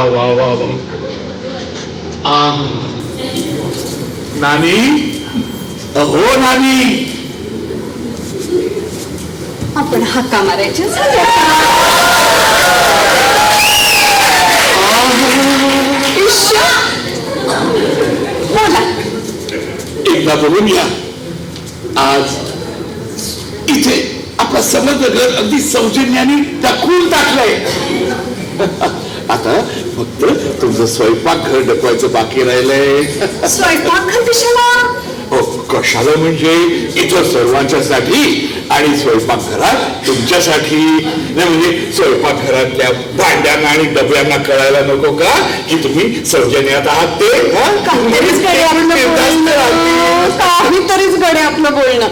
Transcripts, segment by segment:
वा वा वा. नानी, हो नानी. आपण हाका मारायच्या झाल्या. बोला. एकदा बघून या. आज इथे आपला समज अगदी सौजन्याने दाखवून टाकलंय. आता फक्त तुमचं स्वयंपाकघर डकवायचं बाकी राहिलंय. स्वयंपाकघर कशाला? हो, कशाला म्हणजे इथं सर्वांच्यासाठी आणि स्वयंपाकघरात तुमच्यासाठी. नाही म्हणजे स्वयंपाकघरातल्या भांड्यांना आणि डब्यांना कळायला नको का की तुम्ही सौजन्यात आहात ते. काहीतरीच गडे आपलं बोलणं.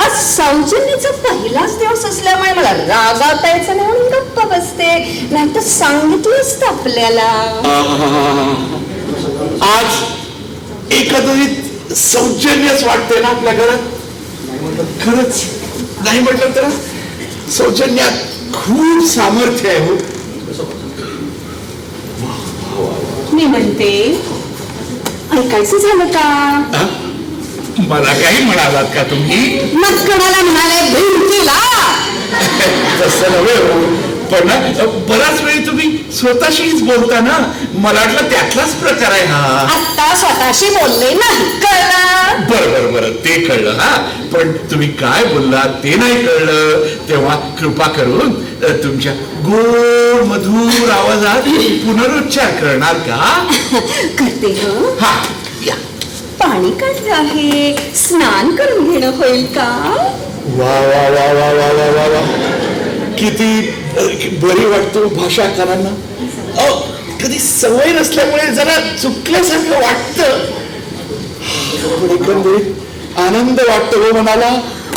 आज सौजन्याचा पहिलाच दिवस असल्यामुळे मला रागावता यायचं नाही म्हणून गप्प बसते. नाही तर सांगितलं असतं आपल्याला. आज एकंदरीत सौजन्यच वाटते ना आपल्या घरात. खरंच नाही म्हटलं तर सौजन्यात खूप सामर्थ्य आहे. हो, मी म्हणते ऐकायचं झालं का? मला काही म्हणालात का तुम्ही? मग कोणाला म्हणाले? भिंतीला. तसं नव्हे हो, पण बराच वेळी तुम्ही स्वतःशीच बोलता ना. मला वाटलं त्यातलाच प्रकार आहे हा. आता स्वतःशी बोलले नाही, कळलं? बरं बरं ते कळलं. हा, पण तुम्ही काय बोललात ते नाही कळलं. तेव्हा कृपा करून तुमच्या गोड मधुर आवाजात पुनरुच्चार करणार का? करते ग. हा, या. पाणी काढलं आहे, स्नान करून घेणं होईल का? वा वा वा वा वा वा वा वा. किती बरी वाटतो भाषाकारांना. कधी सवय नसल्यामुळे जरा चुकल्यासारखं वाटतं. पण एकंदरीत आनंद वाटतो हो मनाला.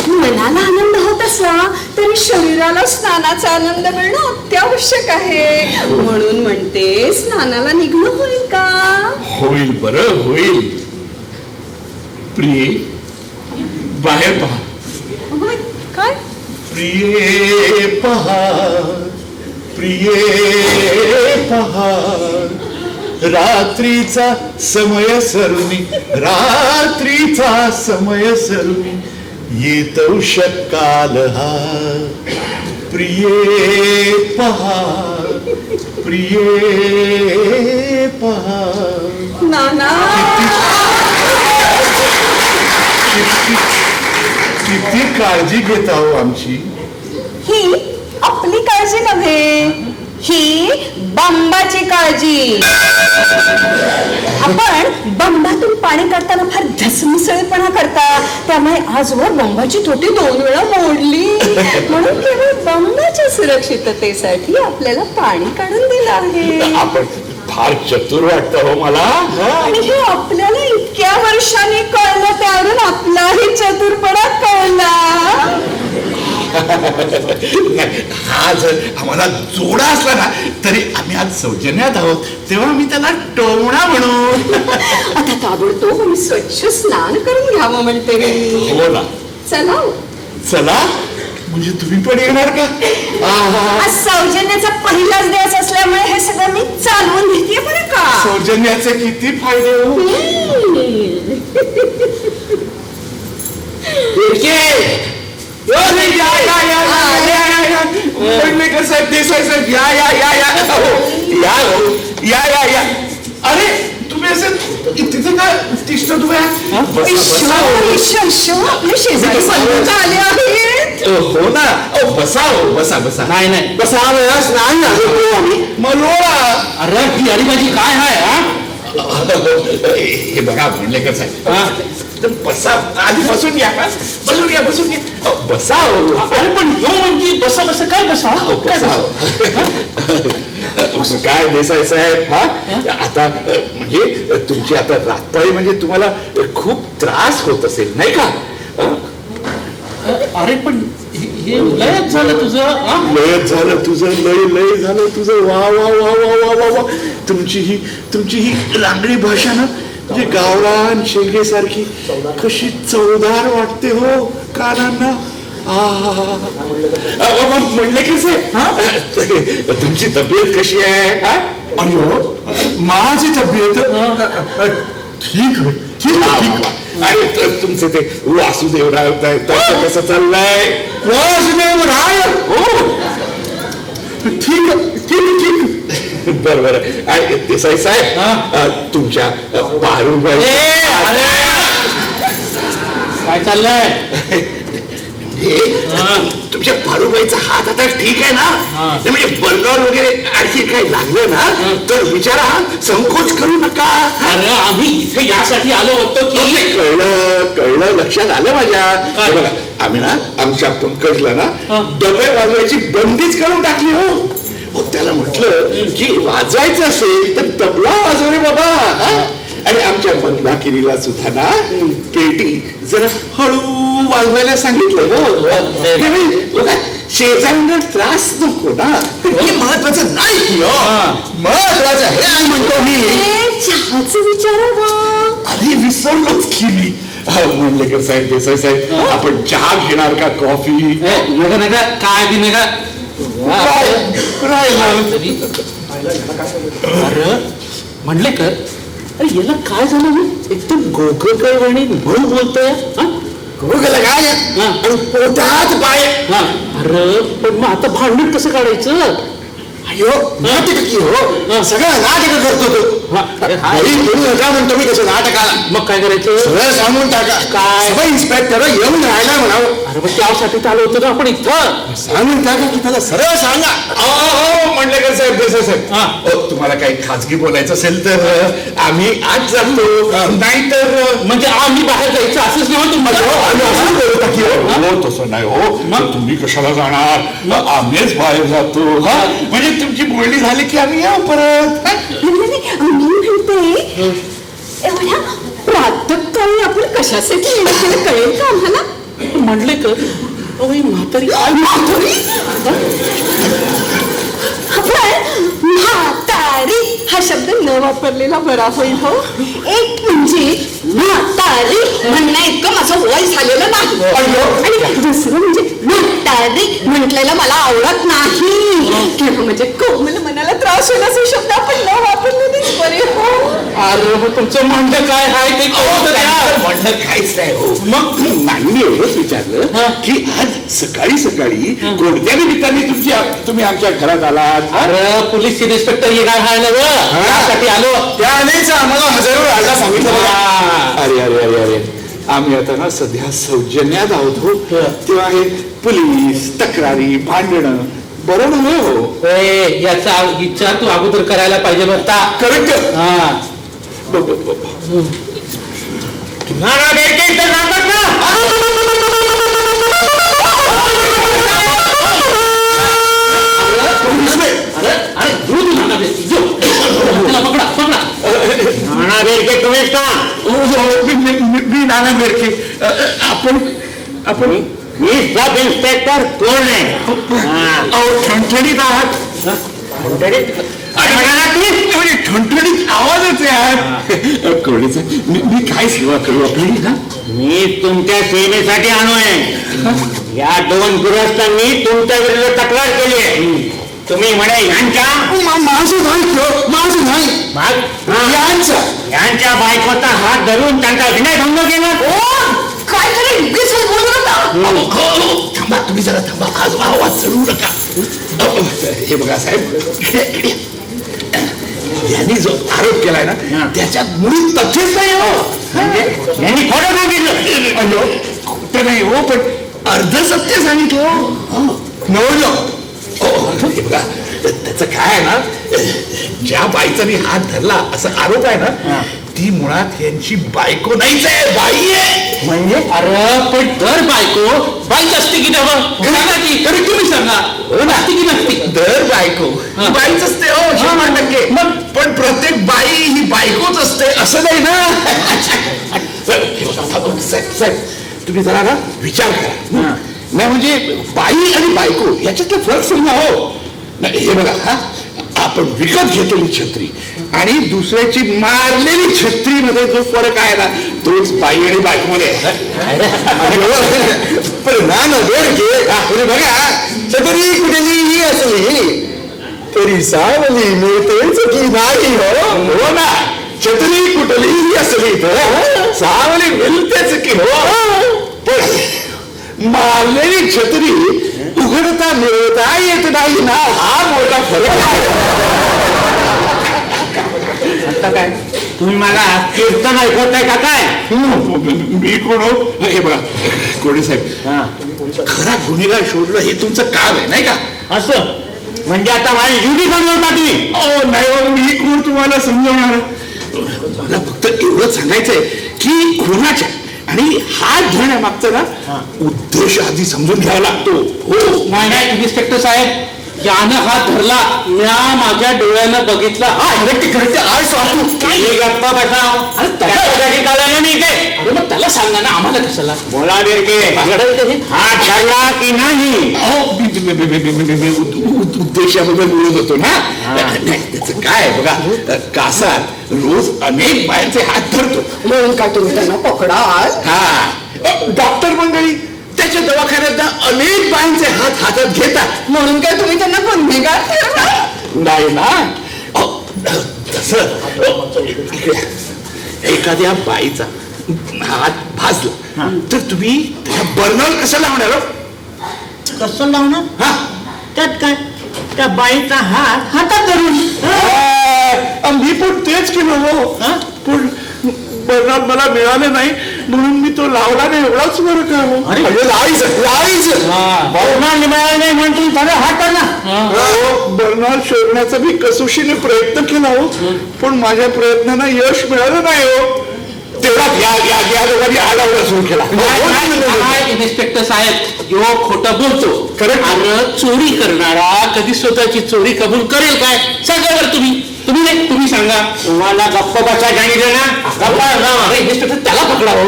मनाला आनंद होत असला तरी शरीराला स्नानाचा आनंद मिळणं अत्यावश्यक आहे. म्हणून म्हणते स्नानाला निघणं होईल का? होईल, बरं होईल. प्रिये, बाहेर पहा. काय? प्रिये पहा, प्रिये पहा, रात्रीचा समय सरुनी, रात्रीचा समय सरुनी, येतो शकाल हा. प्रिये पहा, प्रिये पहा. नाना, किती काळजी घेत आहो आमची. ही आपली काळजी नव्हे, ही बंबाची काळजी. आपण बंबातून पाणी काढताना फार धसमुसळेपणा करता. त्यामुळे आजवर बंबाची तोटी 2 वेळा मोडली. म्हणून केवळ बंबाच्या सुरक्षिततेसाठी आपल्याला पाणी काढून दिलं आहे. आपण फार चतुर वाटतं हो मला. आणि हे आपल्याला इतक्या वर्षांनी कळलं, त्यावरून आपलाही चतुरपणा कळला. हा जर आम्हाला जोडा असला ना तरी आम्ही आज सौजन्यात आहोत, तेव्हा मी त्याला टोमणा म्हणू. आता ताबडतोब मी स्वच्छ स्नान करून घ्यावं म्हणते. हो ना. चला चला. म्हणजे तुम्ही पण येणार का? आज सौजन्याचा पहिलाच दिवस असल्यामुळे हे सगळं मी चालवून घेते बरं का. सौजन्याचे किती फायदे हो. देसाई साहेब या या या या या या या या. अरे तुम्ही असं तिथे काय तिष्ठा तुम्ही? आपले शेजारी बंधूच आले आहेत. हो ना. बसा हो, बसा बसा. नाही नाही बसा. स्नान मलोळा. अरे ही अलिबाजी काय आहे? हे बघा म्हणले कसं आहे. बसा, आधी बसून घ्या. बसून घ्या, बसून घ्या. बसा हो. अरे पण यो म्हणजे बसा बसा काय बसा? काय देसाई साहेब, हा आता म्हणजे तुमची आता रातपाळी म्हणजे तुम्हाला खूप त्रास होत असेल नाही का? अरे पण हे लयच झालं तुझं. लयच झालं तुझं. लय झालं तुझं. वा वा वा वा वा वा वा. तुमची ही रांगडी भाषा ना म्हणजे गावरान शेंगेसारखी कशी चवदार वाटते हो कानांना. म्हणले कसे? तुमची तब्येत कशी आहे? अयो माझी तब्येत ठीक आहे, ठीक आहे, ठीक आहे. आणि तर तुमचे ते वासुदेवराव त्याचं कसं चाललंय? वासुदेवराय हो ठीक आहे, ठीक आहे, ठीक आहे. बरं बरं. आणि देसाई साहेब तुमच्या पारुबाई काय चाललंय? तुमच्या पारुबाईचा हात आता ठीक आहे ना? म्हणजे बर्गर वगैरे आणखी काही लागलं ना तर विचारा, संकोच करू नका. अरे आम्ही इथे यासाठी आलो होतो की कळलं कळलं, लक्षात आलं माझ्या. बघा आम्ही ना आमच्या पंकजला ना डबे वाजवायची बंदीच करून टाकली हो. त्याला म्हटलं की वाजवायचं असेल तर तबला वाजव रे बाबा. आणि आमच्या मंदाकिनीला सुद्धा ना पेटी जरा हळू वाजवायला सांगितलं हो. शेजाऱ्यांना त्रास नको ना, हे महत्वाचं नाही की हो. महत्वाचं हे म्हणतो मी. चहाचं विचारावा. अरे विसरलोच की मी. मंडलेकर साहेब, देसाई साहेब, आपण चहा घेणार का कॉफी? नका काय बी नका. अरे मंडलेकर, अरे याला काय झालं हो? एकदम गोगलकर आणि म्हणून बोलतोय. गोगला काय आणि पोटात पाय. अरे पण मग आता भांडण कसं काढायचं? अयो नाटक की हो, सगळं नाटक करतो तो. नका म्हणतो मी कसं नाटकाला. मग काय करायचं? सगळं सांगून टाका. काय? सब इन्स्पेक्टर येऊन राहायला म्हणावं. अरे मग त्यासाठी आलो होतो ना आपण इथं. सांगून टाका की त्याला सरळ सांगा. मंडलेकर साहेब, देसाई साहेब, तुम्हाला काही खाजगी बोलायचं असेल तर आम्ही आज जातो, नाहीतर म्हणजे आम्ही बाहेर जायचं असंच नाही हो. तसं नाही हो. मग तुम्ही कशाला जाणार? आम्हीच बाहेर जातो. म्हणजे तुमची बोलणी झाली की आम्ही येऊ परत. मी म्हणते एवढ्या प्रातःकाळी आपण कशासाठी येणं कळेल का आम्हाला? मंडलेकर, म्हातारी म्हातारी हा शब्द न वापरलेला बरा होईल हो. एक म्हणजे म्हातारी म्हणण्या इतकं माझं वय झालेलं नाही. आणि दुसरं म्हणजे म्हातारी म्हटलेलं मला आवडत नाही. किंवा म्हणजे कोमल मनाला त्रास होईल असे शब्द आपण न वापरलेलेच बरे हो. अरे मग तुमचं म्हणणं काय आहे ते म्हणणं काहीच नाही हो. मग मी एवढंच विचारलं की आज सकाळी सकाळी कोणत्या निमित्ताने तुम्ही आमच्या घरात आलात? अरे पोलीस इन्स्पेक्टर ये काय राहिलं त्यासाठी आलो. त्यानेच आम्हाला हजर राहायला सांगितलं. अरे अरे अरे अरे, आम्ही आता ना सध्या सौजन्यात आहोत हो. तेव्हा हे पोलीस तक्रारी भांडणं बरं नव्हे हो. याचा विचार तू अगोदर करायला पाहिजे होता. करेक्ट. मी नाना बेरके. आपण मी सब इन्स्पेक्टर कोण आहे? ठणठणीत आहात. ठणठणीत आवाजच आहे. कोणीच मी काय सेवा करू आपली ना? मी तुमच्या सेवेसाठी आलोय. या दोन गृहस्थांनी तुमच्या विरुद्ध तक्रार केली आहे. तुम्ही म्हणे यांच्या माझं नाही यांच्या बायकोचा हात धरून त्यांचा विनयभंग केला. काय तरी बोलू नका. थांबा, तुम्ही जरा थांबा. आवाज चढवू नका. हे बघा साहेब, यांनी जो आरोप केलाय ना त्याच्यात मुळीच तथ्यच नाही हो. यांनी खोटं सांगितलं. खोटं नाही हो, पण अर्ध सत्य सांगितलं हो. हे बघा, त्याचं काय आहे ना, ज्या बाईचा मी हात धरला असा आरोप आहे ना, ती मुळात यांची बायको नाहीच आहे, बाई आहे. म्हणजे अरे पण दर बायको बाईच असते की नाही? तरी तुम्ही सांगा, असते की नसते? दर बायको बाईच असते हो, 100%. पण प्रत्येक बाई ही बायकोच असते असं नाही ना. साहेब, तुम्ही जरा ना विचार करा. नाही म्हणजे बाई आणि बायको याच्यातला फरक समजा हो. हे बघा, आपण विकत घेतलेली छत्री आणि दुसऱ्याची मारलेली छत्री मध्ये जो फरक आहे ना, तोच बाई आणि बायको मध्ये. पण ना बेडके बघा, छत्री कुठेही असली तरी सावली मिळतेच की नाही हो ना, छत्री कुठलीही असली तर सावली मिळतेच की हो. पण मारलेली छत्री उघडता मिळवता येत नाही ना, हा मोठा फरक आहे. आता काय तुम्ही मला कीर्तन ऐकवताय का काय? मी कोण हो? हे बघा कोणी साहेब, खरा गुन्हेगार शोधलं हे तुमचं काम आहे नाही का? असं म्हणजे आता माझी ड्युटी समजवता तुम्ही? नाही हो, मी कोण तुम्हाला समजवणार? मला फक्त एवढं सांगायचंय की खुनाच्या आणि हात धरण्यामागचा ना उद्देश आधी समजून घ्यावा लागतो. हो नाही नाही इन्स्पेक्टर साहेब, यानं हात धरला, म्या माझ्या डोळ्यानं बघितला. गप्पा बसाव. त्याच्यासाठी चालवलं मी इथे. अरे मग त्याला सांगा ना, आम्हाला कशाला? बोला बेरके, हात धरला की नाही? उद्देशाबद्दल बोलत होतो ना. नाही त्याचं काय बघा, कासात रोज अनेक बायांचे हात धरतो. म्हणून काय तुम्ही त्यांना पकडाल? हा, डॉक्टर मंडळी त्याच्या दवाखान्यात अनेक बायांचे हात हातात घेतात. म्हणून काय तुम्ही त्यांना गुन्हेगार ठरवाल? नाही ना. तसं एखाद्या बाईचा हात भाजला तर तुम्ही त्याला बर्नर कसं लावणार हो? कसं लावणार? हा, त्यात काय, त्या बाईचा हात हातात धरून. मी पण तेच केलं हो. पण बर्नर मला मिळाले नाही म्हणून मी तो लावला नाही, एवढाच फरक आहे हो. अरे बर्नर मिळाला नाही म्हणून तुम्ही त्याला हात धरला? बर्नर शोधण्याचा मी कसोशीने प्रयत्न केला हो, पण माझ्या प्रयत्नांना यश मिळालं नाही हो. तेवढा या दोघांनी आडावडा सुरू केला. इन्स्पेक्टर साहेब, यो खोटं बोलतो. खरं? अरे चोरी करणारा कधी स्वतःची चोरी कबूल करेल काय? सांगा बरं तुम्ही नाही, तुम्ही सांगा. तुम्हाला गप्प बसा सांगितलं ना? गप्पा अरे इन्स्पेक्टर, त्याला पकडा हो.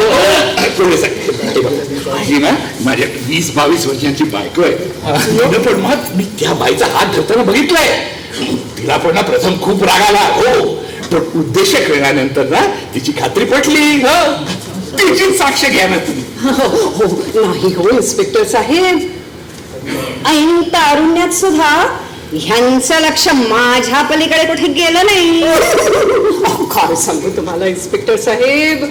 ही ना माझ्या 20-22 वर्षांची बायको आहे. पण मग मी त्या बाईचा हात धरताना बघितलाय. तिला पण ना प्रथम खूप राग आला हो, पण उद्देश कळल्यानंतर ना तिची खात्री पटली. तिची साक्ष घ्या ना तुम्ही. नाही हो इन्स्पेक्टर साहेब, ऐन तारुण्यात सुद्धा ह्यांचं लक्ष माझ्या पलीकडे कुठे गेलं नाही. काय सांगू तुम्हाला इन्स्पेक्टर साहेब,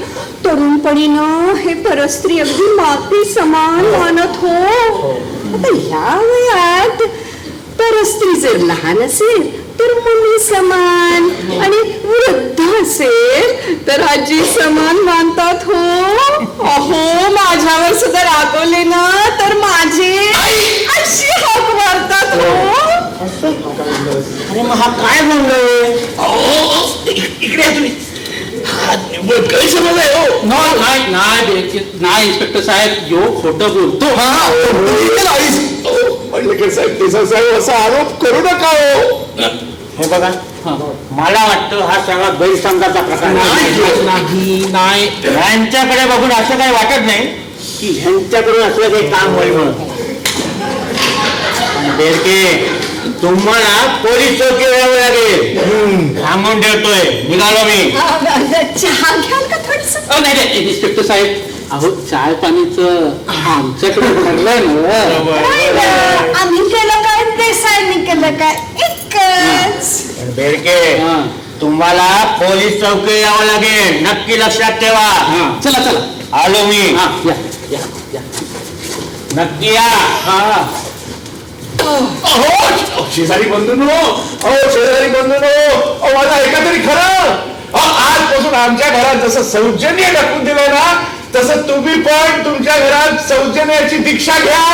तरुणपणीनं हे परस्त्री अगदी माती समान मानत हो. आता ह्या वयात परस्त्री जर लहान असेल तर मुली समान, आणि वृद्ध असेल तर आजी समान मानतात हो. अहो माझ्यावर सुद्धा रागवले ना तर माझे अशी हाक मारतात हो. अरे मग हा काय म्हणतोय? इकडे या तुम्ही. गैरसमज आहे हो. नाही इन्स्पेक्टर साहेब, यो खोटं बोलतो. मंडलेकर साहेब, देसाई साहेब असा आरोप करू नका हो. हे बघा, मला वाटतं हा सगळा गैरसमजाचा प्रकार नाही. ह्यांच्याकडे बघून असं काही वाटत नाही की ह्यांच्याकडून असलं काही काम होईल म्हणून. बेरके, तुम्हाला पोलीस चौकी यावं लागेल. थांबून ठेवतोय, निघालो मी. चहा घ्याल का थोडस? नाही इन्स्पेक्टर साहेब, अहो चाय पाणीचं आमच्याकडे ठरलंय ना. आम्ही केलं काय, देसाईंनी केलं काय, एकच. बेरके, तुम्हाला पोलीस चौकी यावं लागेल, नक्की लक्षात ठेवा. चला चला, आलो मी. या. नक्की या. अहो शेजारी बंधूंनो, शेजारी बंधूंनो, माझा ऐका तरी खरं. आजपासून आमच्या घरात जसं सौजन्य टाकून दिलंय ना, तसं तुम्ही पण तुमच्या घरात सौजन्याची दीक्षा घ्या.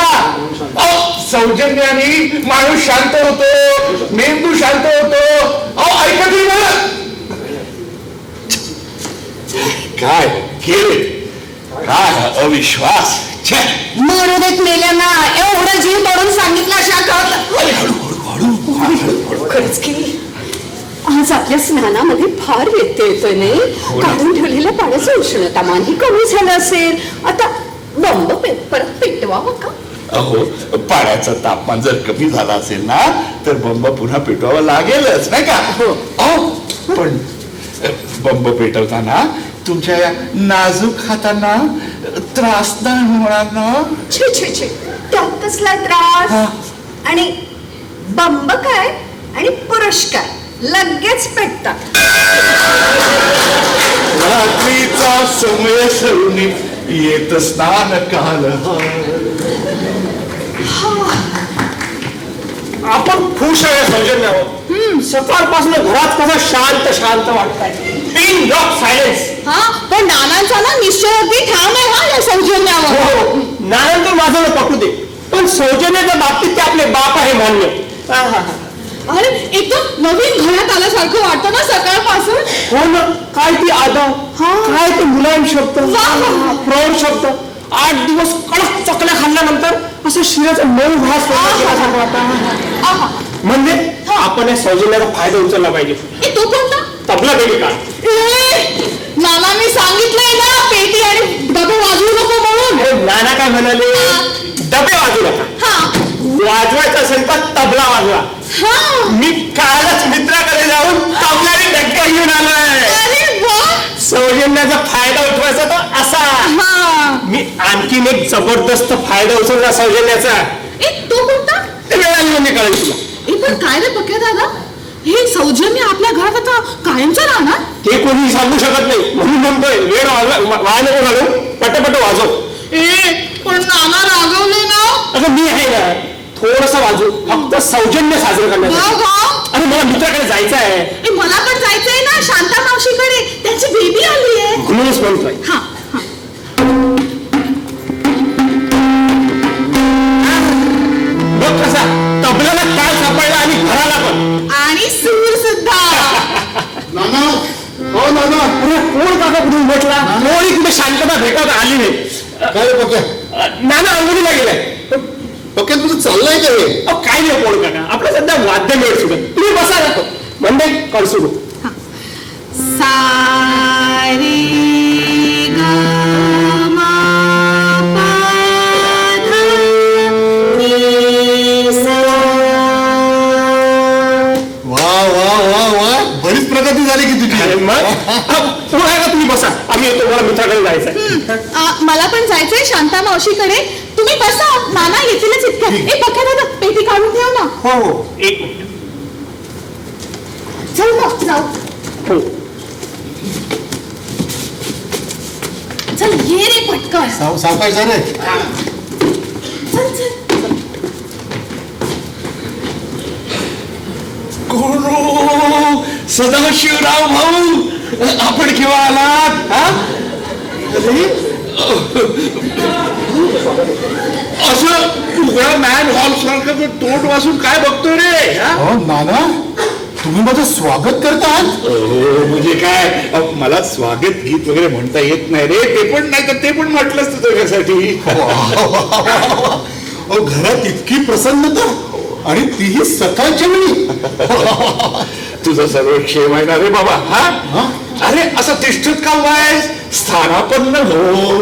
सौजन्याने माणूस शांत होतो, मेंदू शांत होतो. ऐका तरी मला. काय केले, काय अविश्वास. मरुदेत मेल्यांना एवढं जीव तोडून सांगितलं खरंच की आज आपल्या स्नानामध्ये फार व्यत्यय येतोय नाही. काढून ठेवलेल्या पाण्याचं उष्णतामान ही कमी झालं असेल. आता बंब परत पेटवावं का? अहो पाण्याचं तापमान जर कमी झालं असेल ना तर बंब पुन्हा पेटवावा लागेलच नाही का? पण बंब पेटवताना तुमच्या या नाजूक हातांना त्रास नाही होणार ना? छे छे छे, त्यात कसला त्रास? आणि बंब काय आणि पुरुष काय लगेच पेटतात. रात्रीचा समय सरुनी येत स्नान काल. आपण खुश आहे सौजन्यावर. सकाळपासून घरात कसं शांत शांत वाटतंय. Pin drop silence. हा पण नानांचा ना निश्चय अगदी ठाम आहे हा या सौजन्यावर. हो नानंतर माझं पटू दे, पण सौजन्याच्या बाबतीत ते आपले बाप आहे मान्य. अरे एकदम नवीन घरात आल्यासारखं वाटतं ना सकाळपासून. हो ना, काय ती आदव, काय ते मुलायम शब्द, प्रौढ शब्द. 8 दिवस कडक चकल्या खाल्ल्यानंतर असं शिराचं मऊ घास म्हणजे आपण या सौजन्याचा फायदा उचलला पाहिजे. तो कोणता तबला पेटी का नानांनी सांगितलंय ना पेटी आणि डबे वाजवू नको म्हणून. अरे नाना काय म्हणाले, डबे वाजू नका, वाजवायचं असेल तर तबला वाजवा. मी कालच मित्राकडे जाऊन तबल्याने धक्का घेऊन आलोय. सौजन्याचा फायदा उठवायचा तो असा. मी आणखीन एक जबरदस्त फायदा उचलला सौजन्याचा. तो कोणता ते वेळाने म्हणजे कळेल तुला. पण काय रे पक्या दादा, हे सौजन्य आपल्या घरात आता कायमचं राहणार? ते कोणी सांगू शकत नाही, म्हणून म्हणतोय वेळ वाया नको घालून पटपट वाजव. पण नाना रागवले ना. अगं मी आहे ना, थोडस वाजू, फक्त सौजन्य साजरं करण्यासाठी. अरे मला मित्राकडे जायचं आहे. मला पण जायचंय ना शांता मावशीकडे, त्याची बेबी आली आहे. म्हणूनच म्हणतोय. बघ कसा तबल्याला काय सापडला आणि घराला पण, आणि सूर सुद्धा. नाना, हो नाना. अरे कोण काका कुठून म्हटला, कोणी कुठे शांतता भेटत आली नाही. काय पक्या? नाना अंगणीला गेलाय. पक्या तुझं चाललंय का हे? काय नाही कोण काका, आपलं सध्या वाद्य मिळत सुद्धा. तुम्ही बसा नको म्हणजे कर सुरू. सारी बरीच प्रगती झाली की तुझी. मग पुढे का तुम्ही बसा, आम्ही येतो, मला मित्राकडे जायचंय. मला पण जायचंय शांता मावशीकडे. तुम्ही बसा, नाना येतीलच इतक्या. ए पक्या दादा पेटी काढून ठेव ना. हो एक मिनिट. चल मग जाऊ. हो चल ये रे पटकन. सावकाश झाले. चल चल. गुरु सदाशिवराव भाऊ, आपण केव्हा आलात? असं तुझ्या मॅन हॉल सारखं तोंड वाचून काय बघतोय रे? नाना, तुम्ही माझं स्वागत करतात. म्हणजे काय, मला स्वागत गीत वगैरे म्हणता येत नाही रे. ते पण नाही तर ते पण म्हटलंच तुझ्यासाठी. घरात इतकी प्रसन्नता आणि तीही सकाळच्या वेळी. तुझं सर्व क्षेम आहे ना रे बाबा? हा अरे असं तिष्ठत का वाय, स्थानापन्न हो.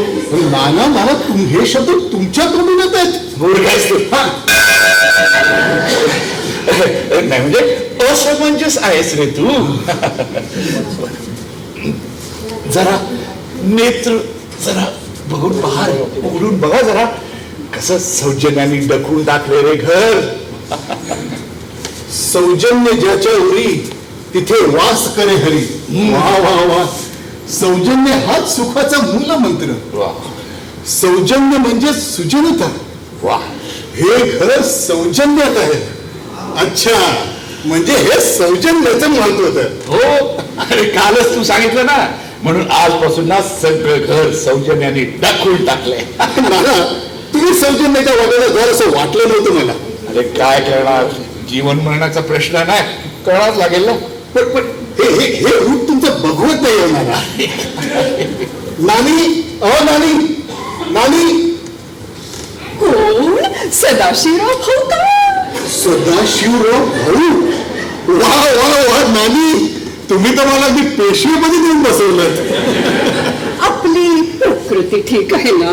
नाना, मला हे शब्द तुमच्या तोंडून येत आहेत. मूर्खास तू. नाही म्हणजे असमंजस आहेस रे तू. जरा नेत्र जरा बघून बाहेर उघडून बघा जरा, कसं सौजन्याने डकून टाकले रे घर. सौजन्य ज्याच्या उरी तिथे वास करे हरी. वा वा वा. सौजन्य हाच सुखाचा मूल मंत्र. सौजन्य म्हणजे सुजनता. वा, हे घर सौजन्यात आहे. अच्छा, म्हणजे हे सौजन्याचं महत्व होतं. हो, अरे कालच तू सांगितलं ना, म्हणून आजपासून ना सगळं घर सौजन्याने डकून टाकलंय. नाना, तुम्ही सौजन्याच्या वाट्याला घर असं वाटलं नव्हतं मला. अरे काय करणार, जीवन मरणाचा प्रश्न नाही, करावाच लागेल ना. पण हे रूप तुमचं बघवत नाही होणार. नानी, अहो नानी, नानी. कोण? सदाशिवराव भाऊ का? सदाशिवराव भाऊ. वा वा वा नानी, तुम्ही तर मला अगदी पेशवीमध्ये देऊन बसवलं. आपली प्रकृती ठीक आहे ना?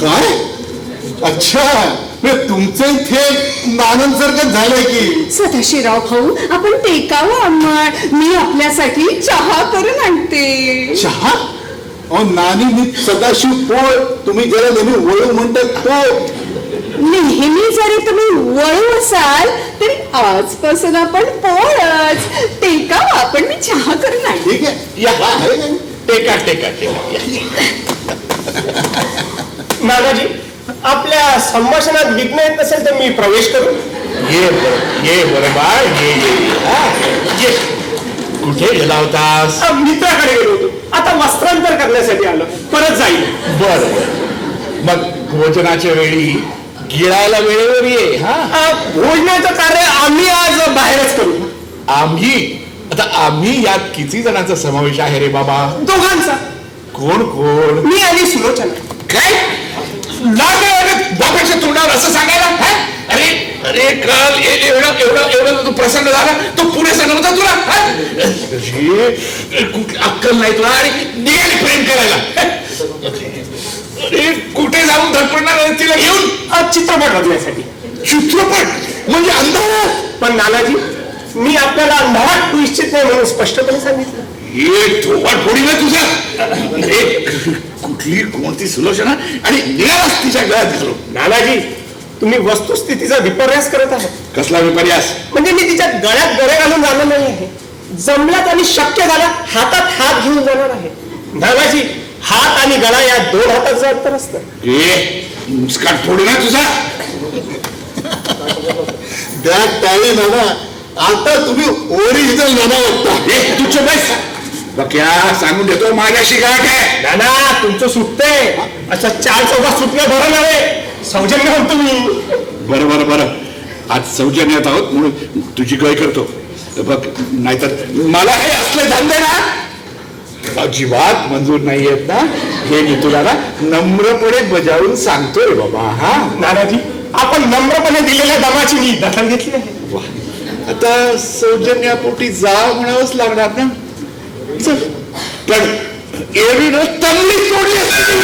काय? अच्छा, तुमचं इथे नानांसारखं झालंय की. सदाशिवराव भाऊ, आपण टेकावं अंमळ. मी आपल्यासाठी चहा करून आणते. चहा? अहो नानी, मी सदाशिव पोळ, तुम्ही ज्याला नेहमी वळू म्हणतात तो. नेहमी जरी तुम्ही वळू असाल तरी आजपासून आपण पोळच टेका आपण मी चहा करून आणते. ठीक आहे या. हा, आहे का? टेका टेका टेका. नानाजी, आपल्या संभाषणात विघ्न येत नसेल तर मी प्रवेश करू? ये बरं बाळ, ये. कुठे गेला होतास? मित्राकडे गेलो होतो, आता वस्त्रांतर करण्यासाठी आलो, परत जाईल. बर मग भोजनाच्या वेळी गिळायला वेळेवर ये. हा भोजनाचं कार्य आम्ही आज बाहेरच करू. आम्ही यात किती जणांचा समावेश आहे रे बाबा? दोघांचा. कोण? मी आणि सुलोचना. काय बाबाच्या तोंडावर असं सांगायला? हा? अरे अरे काल एवढं तू प्रसन्न झाला, तो पुरेसा नव्हता तुला? कुठली अक्कल नाही तुला आणि निघाली प्रेम करायला. अरे कुठे जाऊन धडपडणार आहे तिला घेऊन? चित्रपट बघण्यासाठी. चित्रपट म्हणजे अंधारात? पण नानाजी, मी आपल्याला अंधारात तू इच्छित नाही म्हणून स्पष्टपणे सांगितलं. हे थोबाड फोडी ना तुझा. अरे कुठली कोणती सुलोचना आणि निघालास तिच्या गळ्यात घालू. नानाजी, तुम्ही वस्तुस्थितीचा विपर्यास करत आहात. कसला विपर्यास? म्हणजे मी तिच्या गळ्यात गळे घालून जाणार नाही आहे. जमलात आणि शक्य झाला हातात हात घेऊन जाणार आहे. नानाजी, हात आणि गळा या दोन हाताचं अंतर असतं. हे मुस्काट फोडू ना तुझा. त्या टाळी नाना, आता तुम्ही ओरिजिनल नाना वाटता. हे तुझ बस बक्या, सांगून देतो माझ्याशी काय काय. नाना, तुमचं सुटतंय. अशा 4 चौघात सुटणं बरं नव्हे. सौजन्य म्हणतो मी. बरं आज सौजन्यात आहोत म्हणून तुझी गय करतो बघ, नाहीतर मला हे असले धंदे ना अजिबात मंजूर नाही आहेत ना. हे मी तुला ना नम्रपणे बजावून सांगतोय बाबा. हा नानाजी, आपण नम्रपणे दिलेल्या दमाची मी दखल घेतली आहे. वा. आता सौजन्यापोटी जा म्हणावंच लागणार ना. चल. पण एवढी न तंगडी तोडली असती.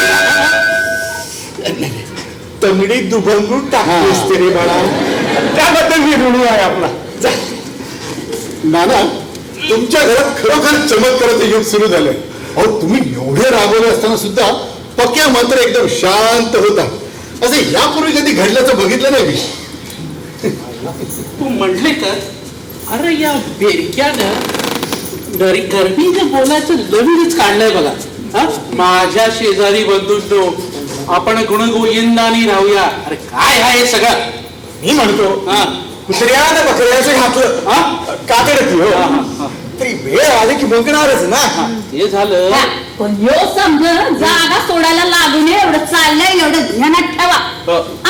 तंगडी दुभंगून टाकली असते रे बाळा. त्याबद्दल मी ऋणी आहे आपला. जा. नाना, तुमच्या घरात खरोखर चमत्काराचं युग सुरू झालंय. अहो, तुम्ही एवढे राबवले असताना सुद्धा पक्या मात्र एकदम शांत होता. असं यापूर्वी कधी घडल्याचं बघितलं नाही मी. तू म्हटले तर अरे या बेरक्यानं गर्मीचं बोलायचं लवीच काढलंय बघा. हा? माझ्या शेजारी बंधूंनो, आपण गुणगोविंदानी राहूया. अरे काय आहे सगळं? मी म्हणतो, हा कुत्र्यानं बकऱ्याचं घातलं हा? कातडती हो, तरी वेळ आली की बघणारच ना. ते झालं. पण यो समज जागा सोडायला लागू नये एवढं चाललंय, एवढं ध्यानात ठेवा.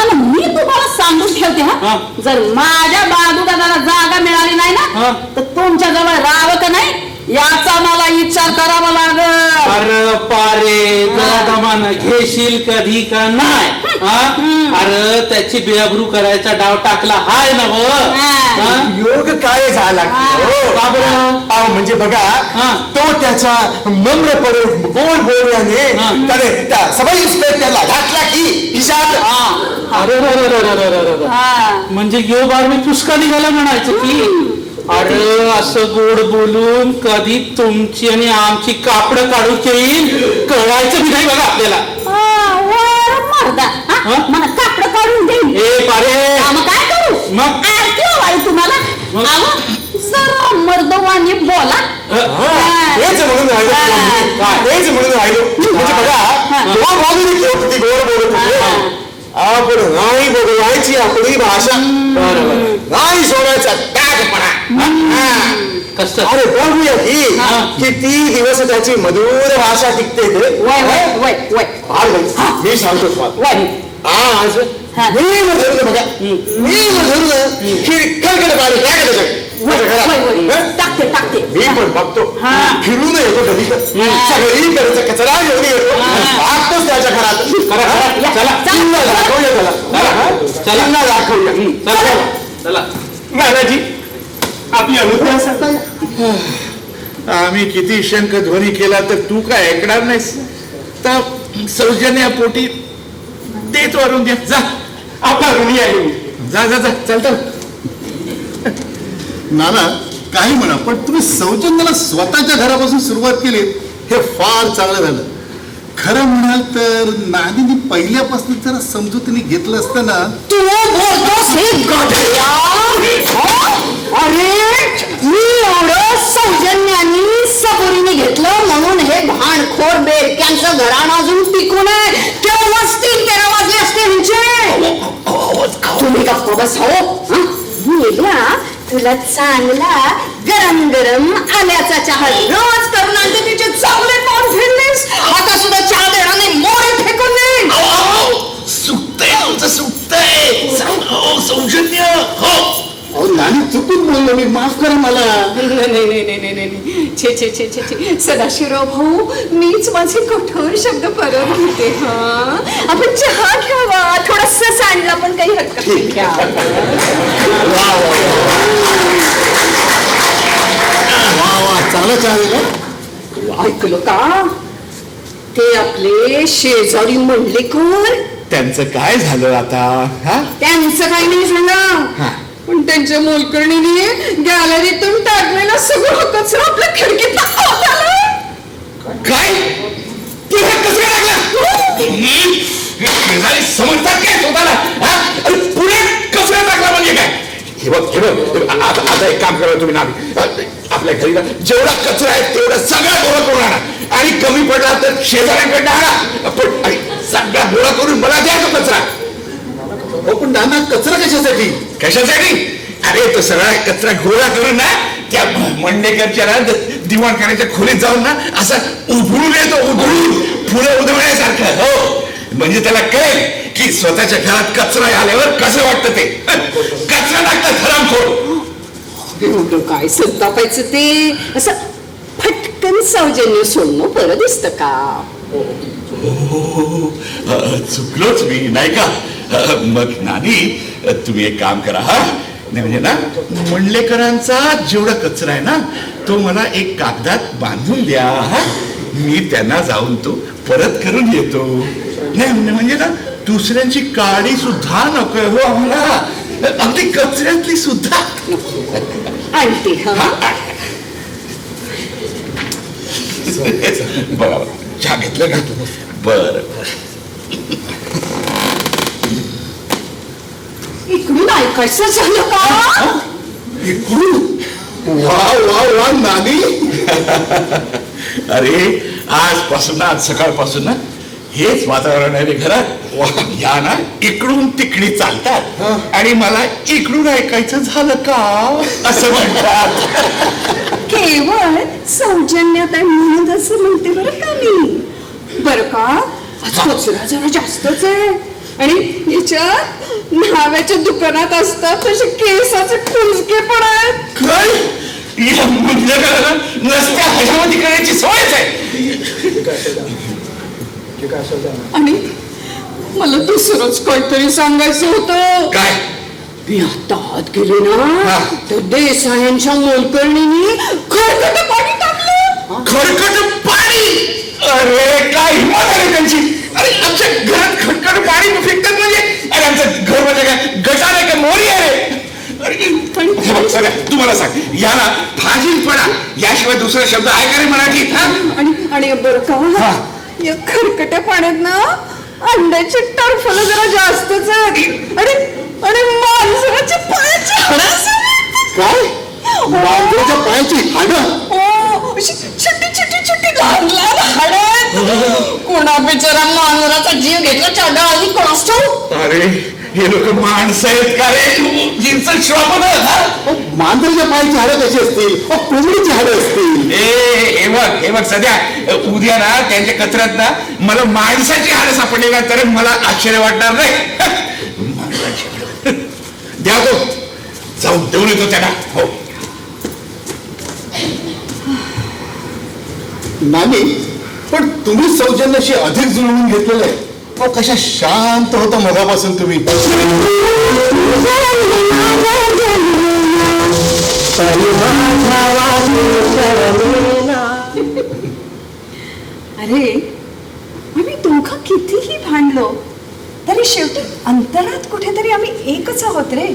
आणि मी तुम्हाला सांगून ठेवते हा, जर माझ्या बाजूदादाला जागा मिळाली नाही ना तर तुमच्या जवळ राहावं का नाही याचा मला विचार करावा लागल. अरे पारे, जरा दमानं घेशील कधी का नाही? अरे त्याची बेअब्रू करायचा डाव टाकला हाय ना व. योग काय झाला का बरं? म्हणजे बघा, तो त्याच्या नम्रपणे गोड बोलण्याने त्याने त्या सब इन्स्पेक्टरला घातला की इशाद. अरे म्हणजे यो बार मी पुष्का निघाला म्हणायचं की. अरे असं गोड बोलून कधी तुमची आणि आमची कापडं काढून येईल कळायचं बी नाही बघा आपल्याला. मला कापड काढून देईन. ए पारे, मग काय करू? मग आरती वाळू तुम्हाला जरा मर्दवानी बोला. तेच म्हणून राहिलो, तेच म्हणून राहिलो. म्हणजे बघा, दोन बाजूने किती गोड बोलत होते. आपण नाही बोलवायची आपली भाषा, नाही सोडायचा टाकपणा. कसं? अरे बघूया की किती दिवस त्याची मधुर भाषा टिकते ते. वय वय वय वय मी सांगतो तुम्हाला, वय. आज मी मधुर बघा, मी मधुर खिळखिळ पाणी टाकते टाकते. मी पण बघतो, फिरून येतो कधी तर सगळी करायचा कचरा घेऊन येतो, टाकतोच त्याच्या घरात. चला चिन्ह दाखवूया त्याला, चिन्ह दाखवूया. चला नानाजी, आपली अनुज्ञा असेल. आम्ही किती शंख ध्वनी केला तर तू काय ऐकणार नाहीस. तर सौजन्यापोटी देत वाढून द्या. जा, आपला ऋणी आहे मी. जा जा जा, चालतं. नाना, काही म्हणा, पण तुम्ही सौजन्याला स्वतःच्या घरापासून सुरुवात केली हे फार चांगलं झालं. खरं म्हणाल तर नानीने पहिल्यापासून जरा समजुतीने घेतलं असतं ना. तू बोलतोस हे गधड्या? अरे मी एवढं सौजन्याने सबुरीने घेतलं म्हणून हे भांडखोर बेडक्यांचं घराणं अजून टिकून आहे. केव्हाच 3-13 वाजले असते म्हणजे. तुम्ही गप्प बस हो. मेल्या तुला चांगला गरम गरम आल्याचा चहा रोज करून आणते. तिचे चांगले पाऊल फिरलेस आता सुद्धा चहा देणार नाही. मोरे फेकून नाही. सुटतंय तुमचं सुटतंय. सौजन्य हो. अहो नानी चुकून बोललो मी, माफ करा मला. नाही छे छे छे छे छे सदाशिवराव भाऊ, मीच माझे कठोर शब्द परत घेते. हा आपण चहा घ्यावा, थोडासा सांडला पण काही हरकत नाही. घ्या. वा वा, चांगला चहा दिला. ऐकलं का? ते आपले शेजारी मंडलेकर. त्यांचं काय झालं आता? हा त्यांचं काही नाही झालं, पण त्यांच्या मोलकर्णीने गॅलरीतून टाकलेला सगळं कचरा आपल्या खिडकीत काय कचरा लागला? शेजारी समजतात काय स्वतःला? पुढे कचरा टाकला म्हणजे काय? हे बघ आता एक काम करा तुम्ही नावी, आपल्या घरी जेवढा कचरा आहे तेवढा सगळा गोळा करून आणा आणि कमी पडला तर शेजाऱ्यांकडे आणा. पण सगळा गोळा करून मला द्या तो कचरा. पण नाना कचरा कशासाठी? कशासाठी? अरे तो सगळा कचरा गोळा करून ना त्या मंडेकरच्या दिवाणखान्याच्या खोलीत जाऊन ना असा उधळून येतो, उधळून फुलं उधळण्यासारखं. हो, म्हणजे त्याला कळेल की स्वतःच्या घरात कचरा आल्यावर कसं वाटतं ते. कचरा टाकतात हरामखोर. एवढं काय संतापायचं ते? असं फटकन सौजन्य सोडणं बरं दिसतं का? चुकलोच मी नाही का? मग नानी तुम्ही एक काम करा. हा नाही म्हणजे ना मंडलेकरांचा जेवढा कचरा आहे ना तो मला एक कागदात बांधून द्या. हा मी त्यांना जाऊन तो परत करून येतो. नाही म्हणजे ना दुसऱ्यांची काळी सुद्धा नको हो आम्हाला, अगदी कचऱ्यातली सुद्धा. आणते. बरोबर, चहा घेतलं का? बर इकडून ऐकायचं झालं का? इकडून? वा वा वा नानी. अरे आजपासून, आज सकाळपासून ना हेच वातावरण आहे रे घरात. या ना इकडून तिकडे चालतात आणि मला इकडून ऐकायचं झालं का असं म्हणतात. केवळ सौजन्यात आहे म्हणून असं म्हणते बरं का मी. बरं का आज कचरा जरा जास्तच आहे आणि याच्यात न्हाव्याच्या दुकानात असतात तसे केसाचे कुंचके पण आहेत. काय या मंडलेकराला नसत्या ह्याच्यामध्ये करायची सवयच आहे. आणि मला दुसरंच काहीतरी सांगायचं होतं. काय? मी आता आत गेले ना तर देसायांच्या मोलकर्णीने खरकट पाणी टाकलं. खडखड पाणी? अरे काय हिंमत आहे त्यांची. अरे आमच्या घरात खडखड पाणी फेकतात म्हणजे? अरे आमचं घर म्हणजे काय गटार आहे का मोरी आहे? तुम्हाला सांग या ना फाजीलपणा याशिवाय दुसरा शब्द आहे का रे मराठीत? आणि बरं का या खरकट्या पाण्यात ना अंड्याची टरफलं जरा जास्तच आहेत. आणि मांजराच्या पायाची हाडं. काय? मांजराच्या पायाची हाडं? हो, अशी छोटी लहान हाडं. कोणा बिचारा मांजराचा जीव घेतला चढा आली कोणास ठाऊक. अरे हे लोक माणसं आहेत का रे? जींचं श्वापन. मांजराच्या पायाची हाडं कशी असतील? कोंबडीची हाडं असतील. हे बघ सध्या उद्या ना त्यांच्या कचऱ्यात ना मला माणसाची हाडं सापडली ना तर मला आश्चर्य वाटणार नाही. माणसाची हाडं द्या तो जाऊन देऊन येतो त्यांना. हो नानी, पण तुम्ही सौजन्याशी अधिक जुळवून घेतलेलं आहे. कशा शांत होता मगापासून तुम्ही. अरे आम्ही दोघं कितीही भांडलो तरी शेवटी अंतरात कुठेतरी आम्ही एकच आहोत रे.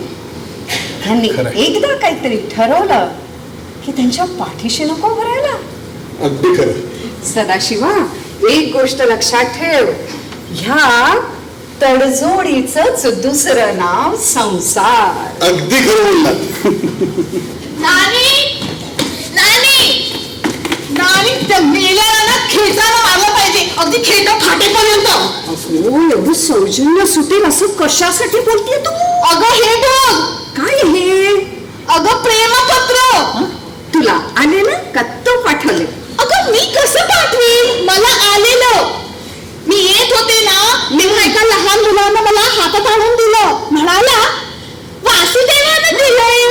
त्यांनी एकदा काहीतरी ठरवलं की त्यांच्या पाठीशी नको भरायला. अगदी खरं. सदाशिवा एक गोष्ट लक्षात ठेव, ह्या तडजोडीच दुसरं नाव संसार. अगदी खरं बोललात. नानी नानी नानी त्या मेल्याला ना खेचायला मारलं पाहिजे, अगदी खेट फाटेपर्यंत. हो, एवढं सौजन्य सुटेल असं कशासाठी बोलतेय तू? अगं हे बघ, काय हे? अगं प्रेमपत्र. तुला आले ना का तो पाठवले? अगं मी कसं पाठवीन, मला आलेलं. मी येत होते ना, मी एका लहान मुलानं मला हातात आणून दिलं, म्हणाला वासुदेवानं दिलंय.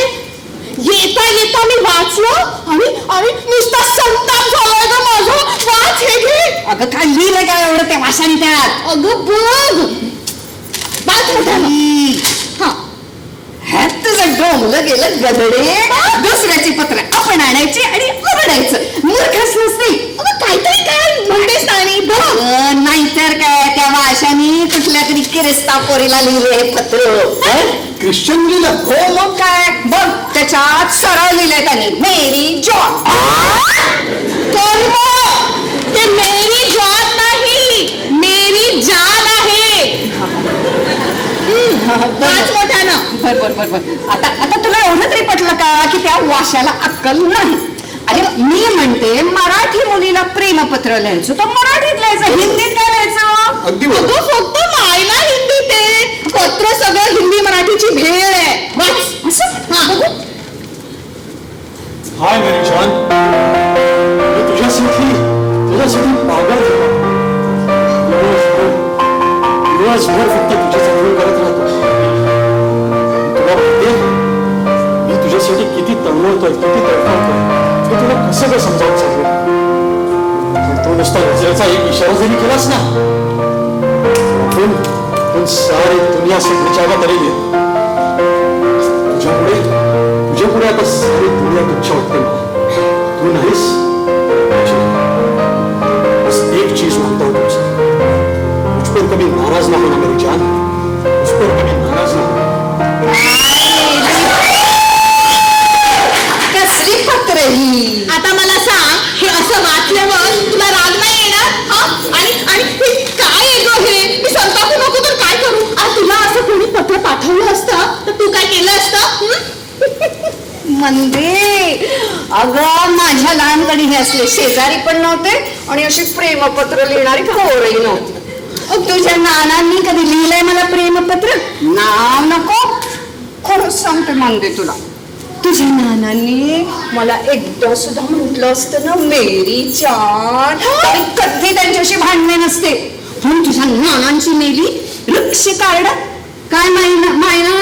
येता येता मी वाचलं आणि नुसता संताप झालाय ग माझा. वाच हे घे. अगं काय लिहिलं काय एवढं त्या वाशाने त्यात? अगं बघ, वाच मोठ्यानं. हा, ह्यात तुझं डोंगलं गेलं गदडे. दुसऱ्याची पत्र आपण आणायची आणि उघडायचं. मूर्खच नसते. अगं काहीतरी काय म्हणतेस नानी, बघ. नाहीतर काय, त्या वाशाने कुठल्या तरी किरस्ता पोरीला लिहिले हे पत्र. ख्रिश्चन मुलीला हो मग काय, बघ त्याच्यात सरळ लिहिलंय त्यांनी, मेरी जॉन. कर्म, ते मेरी जॉन नाही, मेरी जान आहे. वाच मोठ्यानं. बर बर बर बर. आता आता तुला एवढं तरी पटलं का की त्या वाशाला अक्कल नाही? अरे मी म्हणते, मराठी मुलीला प्रेमपत्र लिहायचं तर मराठीत लिहायचं, हिंदीत काय लिहायचं? अगदी बरोबर. अगं फक्त मायना हिंदी, ते पत्र सगळं हिंदी मराठीची भेळ आहे. वाच. असं हा बघू. हाय मेरी जान, मी तुझ्यासाठी पागल झालो. दिवसभर फक्त तुझ्याच आठवण करत राहतो. तुला माहितीये, मी तुझ्यासाठी किती तळमळतोय, किती तडफडतोय, हे तुला कसं काय समजावून सांगू. पण तो नुसता नजरेचा एक इशारा जरी केलास ना, पण सारी दुनिया से जागा तरी तुझ्यापुढे आता सारी दुनिया तुच्छ वाटते मला. तू नाहीस. बस एक चीज मानता हूं तुमसे, मुझ पर कभी नाराज ना होना मेरी जान, मुझ पर कभी नाराज ना होना. कसली पत्र ही? आता मला सांग, हे असं वाचल्यावर तुला राग नाही येणार? हा? आणि हे काय आहे गं हे? मी संतापू नको तर काय करू? आज तुला असं कोणी पत्र पाठवलं असतं तर तू काय केलं असतं? म्हणजे अगं माझ्या लहानपणी हे असले शेजारी पण नव्हते आणि अशी प्रेमपत्र लिहिणारी पोरही नव्हती. तुझ्या नानांनी कधी लिहिलंय मला प्रेमपत्र? नाव नको, खरंच सांगते मंदे तुला, तुझ्या नानांनी मला एकदा सुद्धा म्हटलं असतं ना मेरी जान, तरी कधी त्यांच्याशी भांडणे नसते. पण तुझ्या नानांची मेली वृक्ष कार्ड काय मायना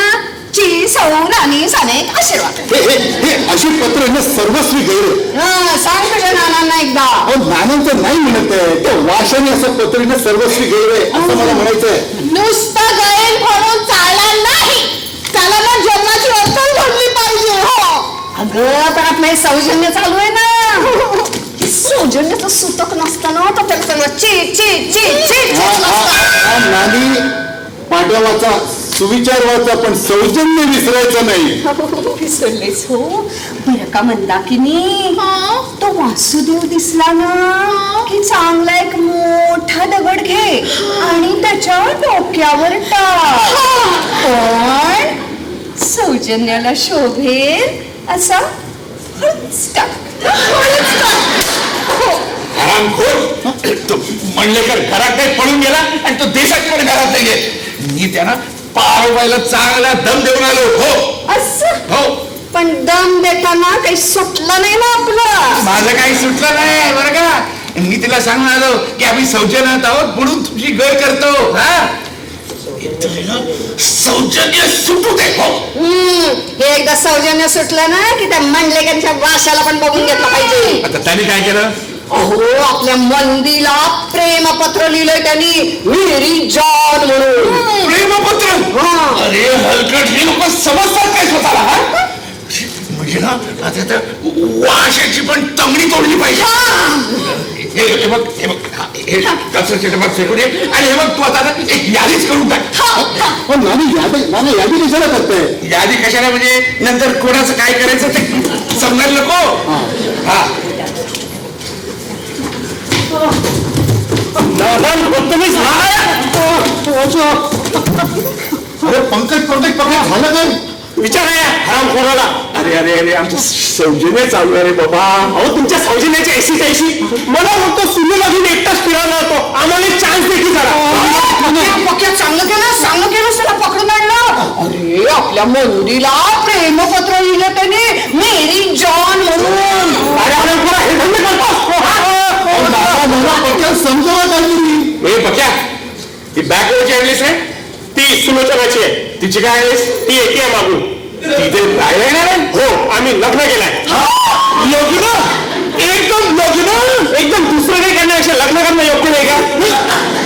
ची सौन आणि सानेक आशीर्वाद. हे अशी पत्र ना सर्वस्वी गैर. सांग तुझ्या नानांना एकदा. नानांचं नाही म्हणत आहे, त्या वाशाने असं पत्र ना सर्वस्वी गैर आहे असं मला म्हणायचंय. नुसतं गैर म्हणून चालणार नाही, त्याला ना जन्माची अक्कल घडली पाहिजे. हो अगं पण आपलं हे सौजन्य चालू आहे ना. सौजन्याचं सुतक नसताना तर त्याला सगळं चे चे चे चे नानी पाठवाचा सुविचार वाचा, पण सौजन्य विसरायचं नाही. विसरलेच हो. बरं का म्हणला की नाही, तो वासुदेव दिसला ना की चांगला एक मोठा दगड घे आणि त्याच्या डोक्यावर टाक. पण सौजन्याला शोभेल असा हळूच टाक. हरामखोर, तो मंडलेकर घरात नाही पळून गेला आणि तो देशात पण घरात नाहीये. मी त्यांना पारवायला चांगला दम देऊन आलो. हो असं हो, पण दम देताना काही सुटलं नाही ना आपलं. माझं काही सुटलं नाही बरं का. मी तिला सांगून आलो की आम्ही सौजन्यात आहोत म्हणून तुझी गळ करतो. हा, सौजन्य सुटू दे. हो, हे एकदा सौजन्य सुटलं ना की त्या मंडलेकरच्या वाशाला पण बघून घेतलं पाहिजे. आता त्याने काय केलं? अहो आपल्या मंदीला प्रेमपत्र लिहिलंय त्यांनी, मेरी जान म्हणून. प्रेमपत्र? अरे हलकट, हे लोक समजतात काय स्वतःला? हा? म्हणजे ना आता त्या वाशाची पण तंगडी तोडली पाहिजे. हे बघ, हे बघ, हे कचऱ्याचे डबा फेकून ये आणि हे बघ तू आता ना एक यादीच करून टाक. पण नानी यादी कशाला करताय? यादी कशाला म्हणजे नंतर कोणाचं काय करायचं ते समजायला नको. हा अरे पंकज पकड झालं काय? विचार आहे हराम खोराला. अरे अरे अरे आमचं सौजन्य चालू आहे रे बाबा. अहो तुमच्या सौजन्याची ऐशी तैशी. मला फक्त सुरूला घेऊन एकटाच फिरायला होतो. आम्हाला एक चान्स देखील जरा. पक्या चांगलं केलं त्याला पकडून आणलं. अरे आपल्या मयुरीला प्रेमपत्र लिहिलं त्याने मेरी जॉन म्हणून. अरे हराम खोरा हे बंद करतो. मला पक्या समजावं काहीतरी. ए बक्या ती बॅग कोणाची आणलीस आहे? ती सुलोचनाची आहे. तिची काय आणलीस? ती येते मागून. तिथे राहायला येणार आहे? हो आम्ही लग्न केलंय. लग्न? एकदम लग्न? एकदम दुसरं काही करण्यापेक्षा लग्न करणं योग्य नाही का?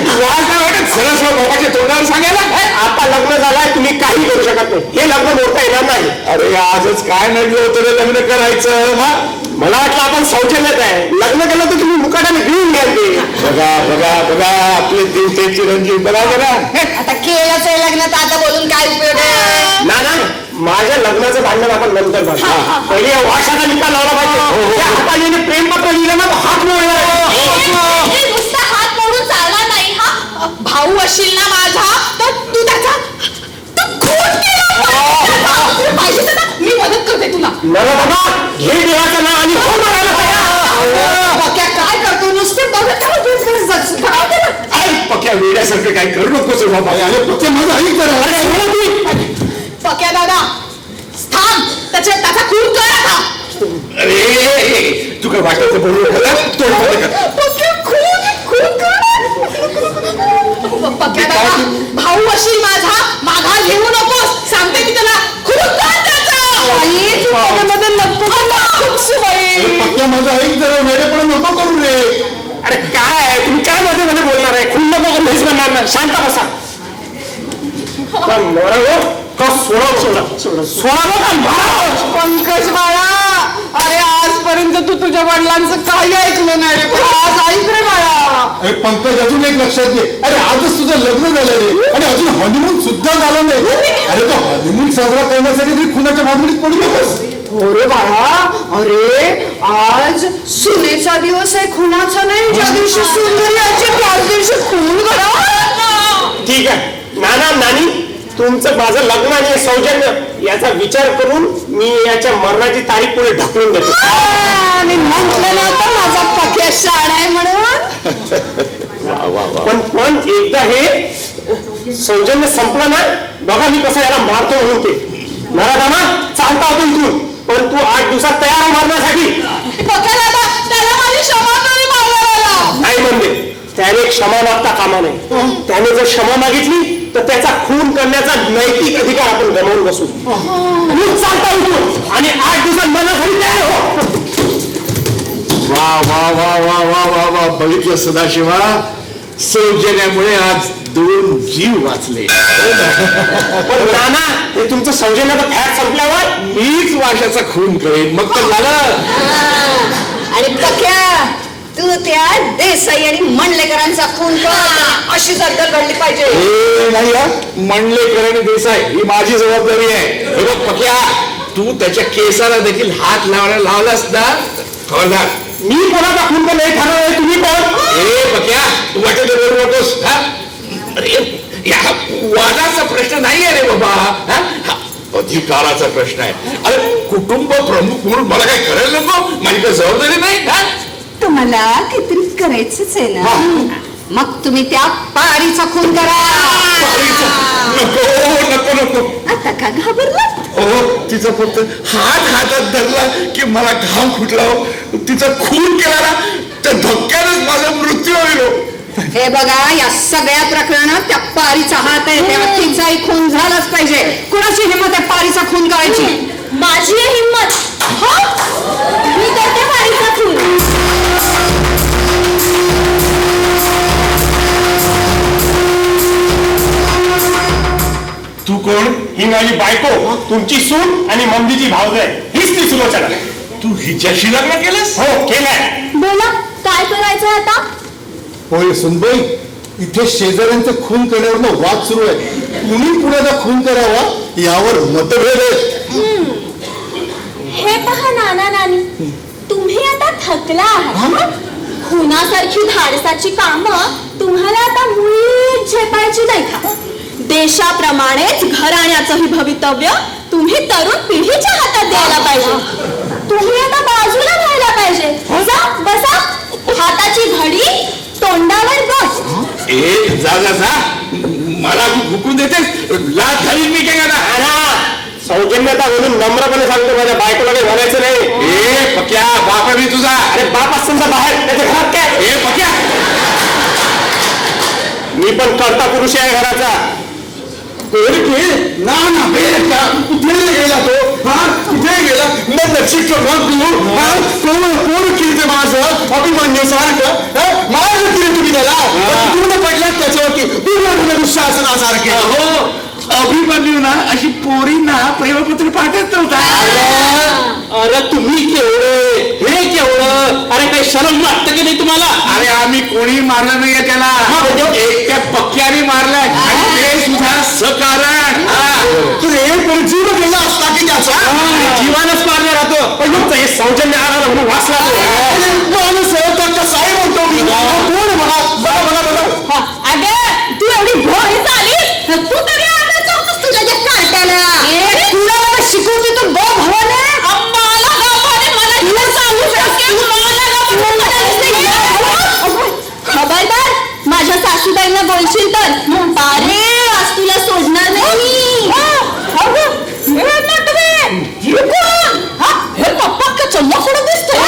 लाज नाही वाटत सरळ बाबाच्या तोंडावर सांगायला? आता लग्न झालंय तुम्ही काही करू शकत नाही. हे लग्न मोडता येणार नाही. अरे आजच काय नडलं होतं रे लग्न करायचं? हा? मला वाटलं आपण शौचालयात आहे. लग्न केलं तर तुम्ही मुकाट्याने घेऊन घ्याल ते. बघा बघा बघा आपले दिवसे चिरंजीव बघा जरा. आता केलंच आहे लग्न तर आता बोलून काय उपयोग आहे. ना माझ्या लग्नाचं भांडण आपण नंतर बघू. पहिले या वाशाचा निकाल लावला पाहिजे. त्या हाताने प्रेमपत्र लिहिलं ना हात मोडला. नुसता हात मोडून चालणार नाही. हा भाऊ असशील ना माझा तर तू त्याचा खून पाहिजे तर मी मदत करते तुला. मला बाबा घे देवाचं नाव आणि हो म्हणायला तयार. पक्या काय करतो नुसते बघत अरे पक्या वेड्यासारखं काय करू नकोस रे बाबा. अरे पक्या माझं ऐक जरा. पक्या दादा स्थान त्याचा खून कर आता. अरे तू काय वाटायचं बोलू तोंड बंद कर. पक्या खून कर. पक्या दादा भाऊ अशी माझा माघार घेऊ नकोस सांगते मी त्याला. खून कर त्याचा. पक्या माझं ऐक जरा. वेडेपणा नको करू रे. अरे काय तुम्ही काय मध्ये मध्ये बोलणार आहे? खुंड बघून नाहीच म्हणणार ना. शांत बसा. पंकज बाळा अरे आजपर्यंत तू तुझ्या वडिलांचं काही ऐकलं नाही रे. पण आज ऐक रे बाळा. अरे पंकज अजून एक लक्षात घे. अरे आजच तुझं लग्न झालं रे आणि अजून हनीमून सुद्धा झालं नाही. अरे तो हनीमून साजरा करण्यासाठी तरी खुनाच्या भानगडीत पडू नकोस. हो रे बाळा. अरे आज सुनेचा दिवस आहे खुनाचा नाही. ज्या दिवशी सुंदर याची त्याच दिवशी खून करा. ठीक आहे नाना नानी तुमचं माझं लग्न आणि सौजन्य याचा विचार करून मी याच्या मरणाची तारीख पुढे ढकलून देतो. आणि म्हटलं ना तर माझा पक्या शाळा आहे म्हणून. पण एकदा हे सौजन्य संपलं ना बघा मी कसं याला मारतो म्हणून ते. नाना चालता होतो इथून पण तू 8 दिवसात तयार आहे मारण्यासाठी. पक्या दादा त्याला माझी क्षमा तरी मागायला. नाही म्हणते त्याने क्षमा मागता कामा नाही. त्याने जर क्षमा मागितली तर त्याचा खून करण्याचा नैतिक अधिकार आपण गमावून बसू. चालता उठून आणि 8 दिवसात मनासाठी तयार हो. वा वा वा वा वा वा वा बघितलं सदाशिवा सौजन्यामुळे आज 2 जीव वाचले. पण नाना हे तुमचं सौजन्याचा फॅट संपल्यावर मीच वाशाचा खून करेन मग तर झालं. आणि पक्या तू त्या देसाई आणि मंडलेकरांचा खून कर. अशी जगदर घडली पाहिजे. हे नाही हा, मंडलेकर आणि देसाई ही माझी जबाबदारी आहे. हे बघ पक्या तू त्याच्या केसाला देखील हात लावलास ना खबरदार. मी कोणाचा खून पण नाही ठरवलंय. तुम्ही कोण? ए पक्या तू वाटेल बोलू नकोस. हा अरे या वादाचा प्रश्न नाही आहे रे बाबा. हा अधिकाराचा प्रश्न आहे. अरे कुटुंब प्रमुख म्हणून मला काय करायला नको? माझी काही जबाबदारी नाही. हा तुम्हाला काहीतरी करायचंच आहे ना. मग तुम्ही त्या पारीचा खून करा. नको नको नको. आता का घाबरला? हो तिचा फक्त हातात धरला की मला घाम फुटला. तिचा खून केला ना त्या धक्क्यानेच माझा मृत्यू होईल. हे बघा या सगळ्या प्रकरणात त्या पारीचा हात आहे. तेव्हा तिचाही खून झालाच पाहिजे. कुणाची हिंमत आहे पारीचा खून करायची? माझी हिंमत. मी करते पारीचा खून. तू कोण? ही माझी बायको तुमची सून आणि मंदीची भावज आहे. हीच ती सुलोचना. तू हिच्याशी लग्न केलंस? हो केलंय. बोला काय करायचं आता. होय सुनबाई इथे शेजाऱ्यांचं खून करण्यावर वाद सुरू आहे. कुणी कुणाचा खून करावा यावर मतभेद आहेत. हे पहा नाना नानी तुम्ही आता थकला आहात. खुनासारखी धाडसाची कामं तुम्हाला आता मुळीच झेपायची नाही का? देशाप्रमाणेच घराण्याचंही भवितव्य तुम्ही तरुण पिढीच्या हातात द्यायला पाहिजे. तुम्ही आता बाजूला राहायला पाहिजे. जा बसा, हाताची घडी तोंडावर बस. जा मला भुकून देतेस, लाच घालीन मी काय करा. सौजन्यता म्हणून नम्रपणे सांगतो, माझ्या बायकोला काही म्हणायचं नाही. ए पक्या, बाप आहे मी तुझा. अरे बाप असताना बाहेर त्याच्या घरात काय? ए पक्या, मी पण करता पुरुष आहे घराचा. ना कुठे गेला तो? कुठे गेला? मग लक्षित कोण किती माझं अभिमन्यू सारखं माझं किती तुम्ही त्याला पूर्ण पडल्यात त्याच्यावरती पूर्ण शासनासारखे. हो अभिमन्यू ना अशी पोरींना प्रेमपत्र पाठवत नव्हता. अरे तुम्ही केवढे, हे केवढं, अरे काही शरम वाटतं की नाही तुम्हाला? अरे आम्ही कोणी मारलं नाहीये त्याला, एक त्या पक्क्याने मारलाय आणि ते सुद्धा सकारण. जीव गेला असता की त्याचा जीवानच मारला राहतो. पण तुमचं हे सौजन्य आला म्हणून वाचला माणूस साहेब म्हणतो मी. कोण बघा अगं तू एवढी भोळी झालीस, तू तरी आता चौकस तुझ्या त्या काट्याला. तुला शिकवते तू बघ भवाने. मला गावाने मला हिला सांगू शकते, खबरदार माझ्या सासूबाईंना बोलशील तर अरे आज तुला सोडणार नाही. हे पप्पा का चम्मा सोडून दिसतोय.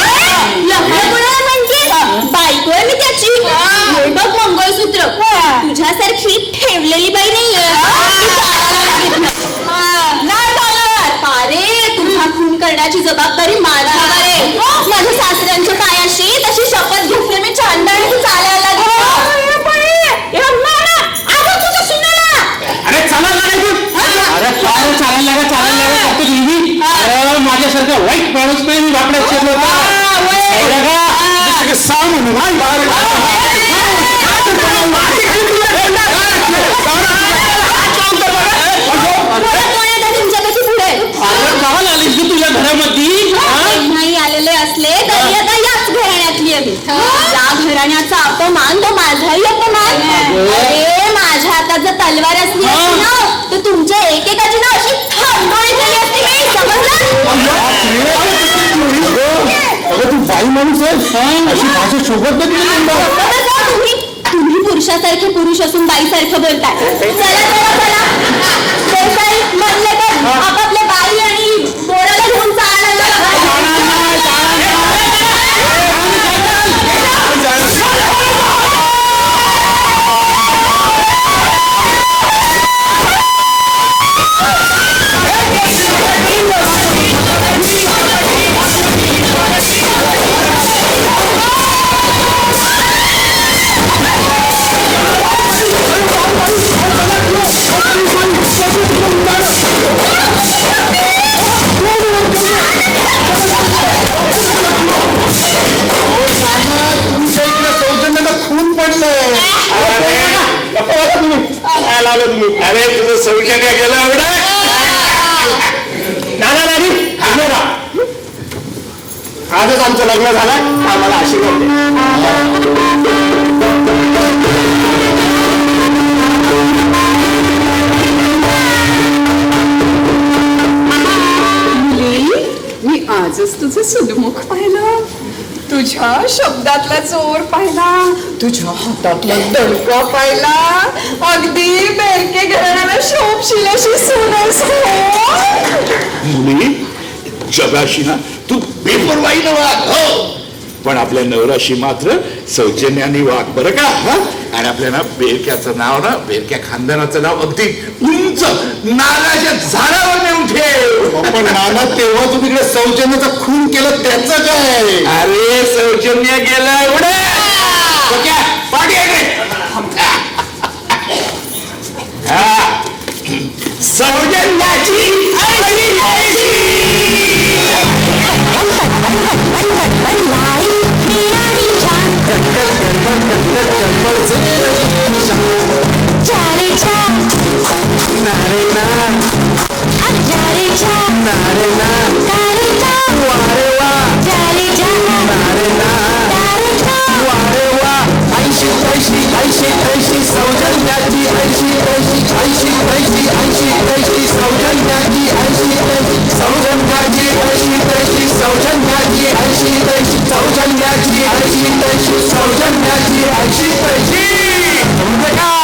बायको आहे मी त्याची. बघ मंगळसूत्र तुझ्यासारखी ठेवलेली बाई नाहीये. अरे तुझा खून करण्याची जबाबदारी माझ्यावर आहे. माझ्या सासऱ्यांच्या पायाशी तशी शपथ घेतली मी चांदणी चालायला लागली. अरे चालायला माझ्यासारखं वाईट माणूस नाही मी वाकड्यात शिरलो तुझ्या घरामध्ये नाही आलेले असले तरी आता याच घराण्यातली आहे. या घराण्याचा अपमान तो माझाही अपमान. अरे माझ्या हातात जर तलवार असली असती ना तर तुमच्या एकेकाची ना अशी थांबोळी केली असती मी. तू बाई माणूस आहे अशी भाषा शोभत नाही. तुम्ही पुरुषासारखे पुरुष असून बाईसारखं बोलताय. चला चला चला देसाई म्हणले तर आपापल्या बाई आणि पोराला घेऊन चालायला. खून पडलंय. अरे तुझं सौजन्य गेलं एवढं. नाना नानी आजच आमचं लग्न झालं. आम्हाला आशीर्वाद मी आजच तुझं सुडमुख पाहिलं, तुझ्या शब्दातला जोर पाहिला, तुझ्या हातातला दणका पाहिला. अगदी बेरके घराण्याला शोभशील अशी सोनस. मुली जगाशी ना तू बेपरवाईनं वाग. हो पण आपल्या नवराशी मात्र सौजन्याने वाग बरं का. आणि आपल्याला बेरक्याचं नाव ना, बेरक्या खानदानाचं नाव अगदी उंच नागाच्या झाडावर नेऊन ठेव. पण नाना तेव्हा तुम्ही इकडे सौजन्याचा खून केलं त्याचं काय? अरे सौजन्य गेला एवढं. पाठी सौजन्याची पैशी सौजन्याची ऐशी पैशी ऐशी पैशी ऐशी पैशी सौजन्याची ऐशी पैशी सौजन्याची ऐशी पैशी सौजन्याची ऐशी पैशी सौजन्याची ऐशी पैशी सौजन्याची ऐशी पैशी